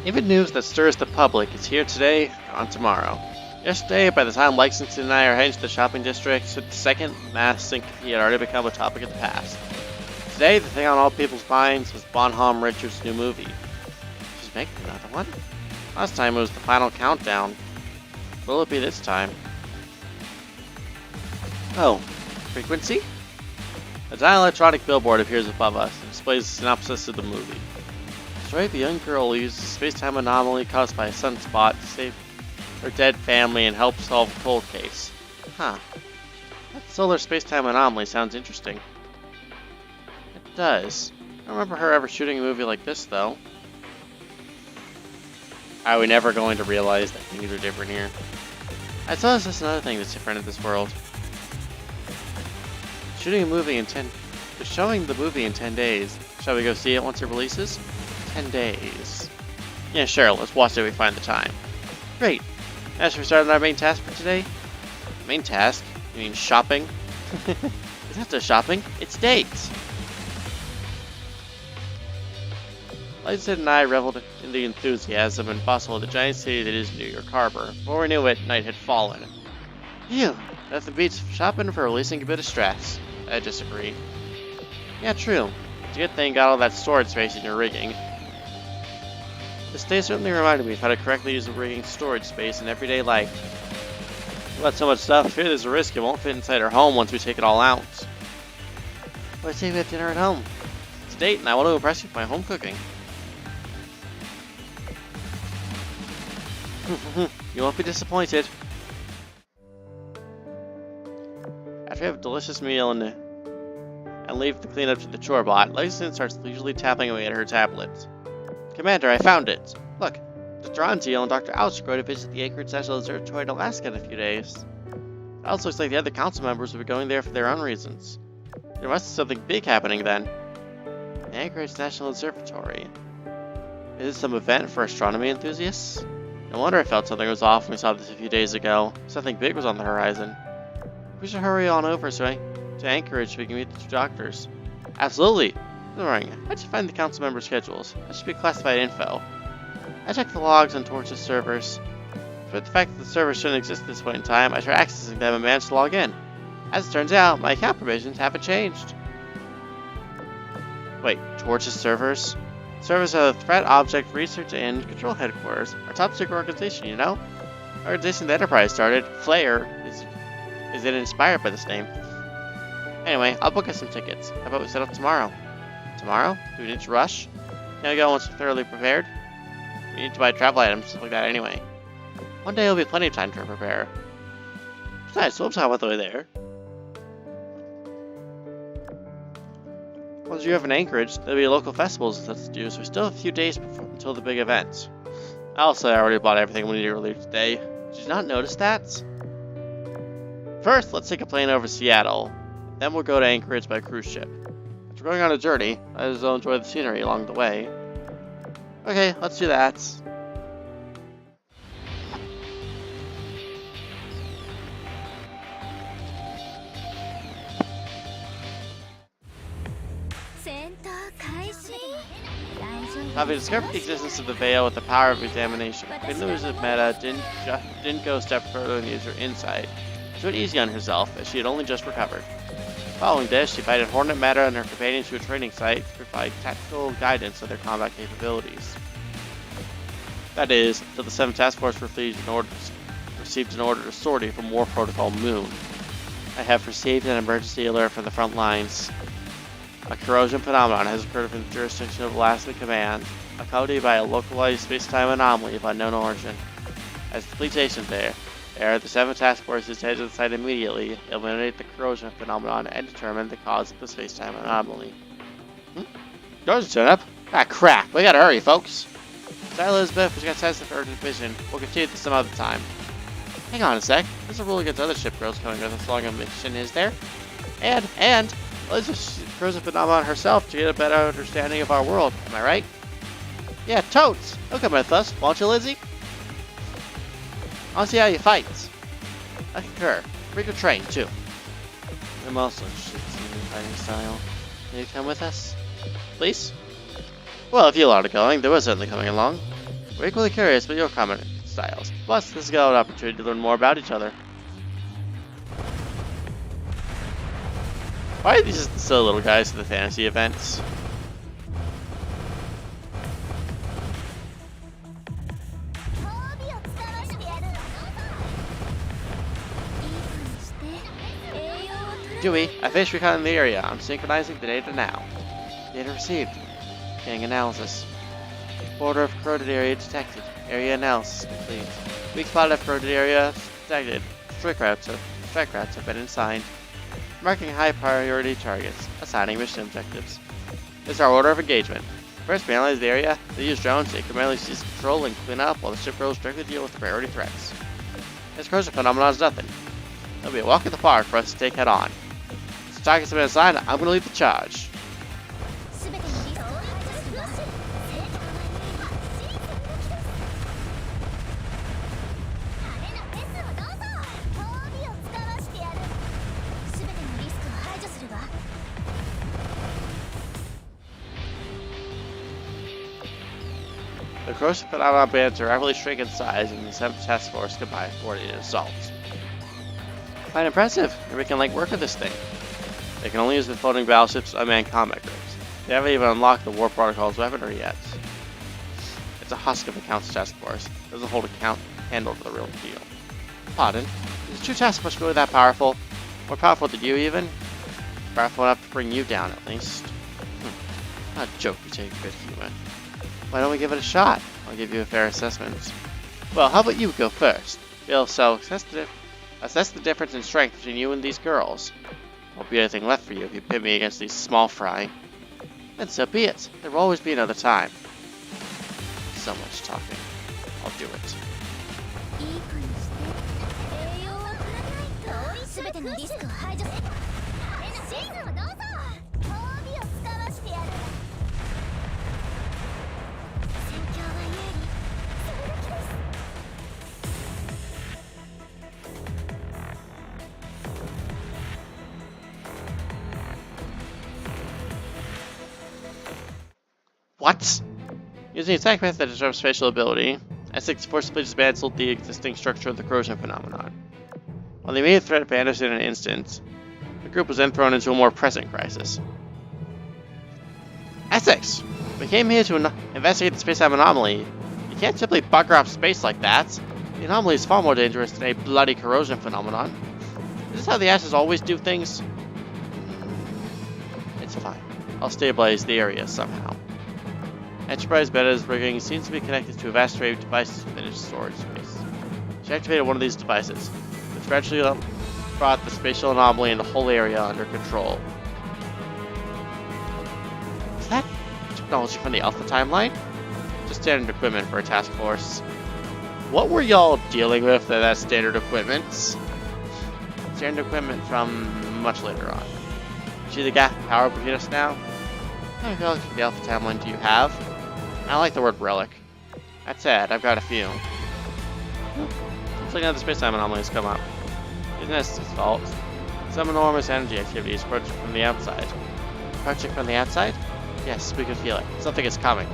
Even news that stirs the public is here today, gone tomorrow. Yesterday, by the time Lexington and I are heading to the shopping district, the second mass syncopy had already become a topic of the past. Today, the thing on all people's minds was Bonham Richards' new movie. She's making another one? Last time it was the final countdown. Will it be this time? Oh, frequency? A giant electronic billboard appears above us and displays a synopsis of the movie. Right, the young girl uses a space-time anomaly caused by a sunspot to save her dead family and help solve a cold case. Huh. That solar space-time anomaly sounds interesting. It does. I don't remember her ever shooting a movie like this, though. Are we never going to realize that things are different here? I suppose that's another thing that's different in this world. Showing the movie in 10 days. Shall we go see it once it releases? 10 days. Yeah, sure, let's watch it if we find the time. Great. Now should we start on our main task for today? Main task? You mean shopping? It's not just shopping, it's dates! Lexington and I reveled in the enthusiasm and bustle of the giant city that is New York Harbor. Before we knew it, night had fallen. Phew, nothing beats shopping for releasing a bit of stress. I disagree. Yeah, true. It's a good thing you got all that storage space in your rigging. This day certainly reminded me of how to correctly use the rigging storage space in everyday life. We've got so much stuff, I fear there's a risk it won't fit inside our home once we take it all out. Well, I say we have dinner at home. It's a date and I want to impress you with my home cooking. You won't be disappointed. After we have a delicious meal and leave the cleanup to the chore bot, Lexington starts leisurely tapping away at her tablet. Commander, I found it! Look, Dr. Antiel and Dr. Ouch are going to visit the Anchorage National Observatory in Alaska in a few days. It also looks like the other council members will be going there for their own reasons. There must be something big happening then. The Anchorage National Observatory. Is it some event for astronomy enthusiasts? No wonder I felt something was off when we saw this a few days ago. Something big was on the horizon. We should hurry on over to Anchorage so we can meet the two doctors. Absolutely! Ignoring. How'd you find the council member schedules? That should be classified info. I checked the logs on Torch's servers. Despite the fact that the servers shouldn't exist at this point in time, I tried accessing them and managed to log in. As it turns out, my account permissions haven't changed. Wait, Torch's servers? Servers are the Threat Object Research and Control Headquarters. Our top secret organization, you know? Our organization the Enterprise started, Flare, is inspired by this name. Anyway, I'll book us some tickets. How about we set up tomorrow? Tomorrow? Do we need to rush? Can we go once we're thoroughly prepared? We need to buy travel items, stuff like that anyway. One day will be plenty of time to prepare. Besides, we'll time on the way there. Once you have an Anchorage, there'll be local festivals and stuff to do, so we still have a few days until the big event. Also, I already bought everything we need to leave today. Did you not notice that? First, let's take a plane over Seattle. Then we'll go to Anchorage by cruise ship. We're going on a journey. I just will enjoy the scenery along the way. Okay, let's do that. Having discovered the existence of the veil with the power of examination, Queen Elizabeth Meta didn't go a step further and use her insight. She went easy on herself, as she had only just recovered. Following this, she invited Hornet Meta and her companions to a training site to provide tactical guidance of their combat capabilities. That is, until the 7th Task Force received an order to sortie from War Protocol Moon. I have received an emergency alert from the front lines. A corrosion phenomenon has occurred within the jurisdiction of Alaska Command, accompanied by a localized space-time anomaly of unknown origin. As the fleet stationed there, the 7th Task Force is headed to the site immediately, eliminate the corrosion phenomenon, and determine the cause of the space-time anomaly. Doors turn up? Ah, crap! We gotta hurry, folks! Sorry, Elizabeth, we got sensitive urgent vision. We'll continue this some other time. Hang on a sec. There's a rule against other ship girls coming with us along a mission, is there? And Elizabeth corrosion phenomenon herself to get a better understanding of our world. Am I right? Yeah, totes! He'll come with us, won't you, Lizzie? I'll see how you fight. I concur. Bring a train, too. I'm also interested in seeing your fighting style. Will you come with us? Please? Well, if you are going, they were certainly coming along. We're equally curious about your common styles. Plus, this is an opportunity to learn more about each other. Why are these just the silly little guys to the fantasy events? Dewey, I finished reconning the area. I'm synchronizing the data now. Data received. Getting analysis. Border of corroded area detected. Area analysis complete. Weak spot of corroded area detected. Strike routes have been assigned. Marking high priority targets. Assigning mission objectives. This is our order of engagement. First, we analyze the area. They use drones to incrementally seize control and clean up while the ship goes directly deal with the priority threats. This corrosion phenomenon is nothing. It'll be a walk in the park for us to take head on. Targets have been assigned, I'm going to lead the charge. The corrosive phenomenon bands are rapidly shrink in size and the 7th Task Force combined coordinated assaults. Quite impressive, and we can work with this thing. They can only use the floating battleships unmanned combat groups. They haven't even unlocked the War Protocol's weaponry yet. It's a husk of a Council task force. It doesn't hold a candle to the real deal. Pardon? Is the true task force really that powerful? More powerful than you even? Powerful enough to bring you down at least. Not a joke you take good humor. Why don't we give it a shot? I'll give you a fair assessment. Well, how about you go first? We'll assess the difference in strength between you and these girls. Won't be anything left for you if you pit me against these small fry. And so be it. There will always be another time. So much talking. I'll do it. What? Using attack method that disrupts spatial ability, S6 forcibly dismantled the existing structure of the corrosion phenomenon. While the immediate threat vanished in an instant, the group was then thrown into a more pressing crisis. S6! We came here to investigate the space-time anomaly. You can't simply bugger up space like that. The anomaly is far more dangerous than a bloody corrosion phenomenon. Is this how the Ashes always do things? It's fine. I'll stabilize the area somehow. Enterprise Beta's rigging seems to be connected to a vast array of devices within its storage space. She activated one of these devices, which gradually brought the spatial anomaly and the whole area under control. Is that technology from the Alpha timeline? Just standard equipment for a task force. What were y'all dealing with that standard equipment? Standard equipment from much later on. See the gap in power between us now? How many relics from the Alpha timeline do you have? I like the word relic. That said, I've got a few. Looks like another space-time anomaly has come up. Isn't this its fault? Some enormous energy activity is approaching from the outside. Approaching from the outside? Yes, we can feel it. Something is coming.